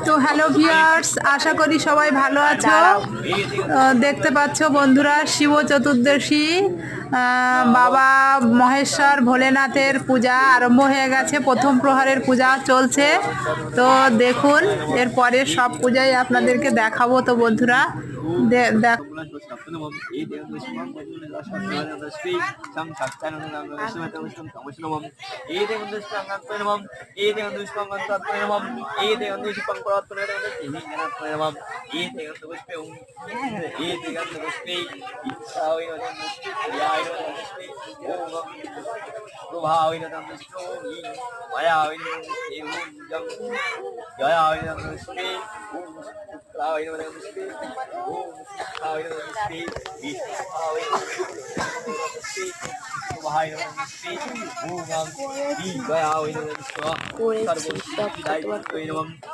তো hello viewers, আশা করি সবাই ভালো আছো। দেখতে পাচ্ছ বন্ধুরা, শিব চতুর্দশী, বাবা মহেশ্বর ভোলেনাথের পূজা আরম্ভ হয়ে গেছে। প্রথম প্রহরের পূজা চলছে। তো দেখুন, এরপরে সব পূজাই আপনাদেরকে দেখাবো। তো বন্ধুরা দেখ করেছি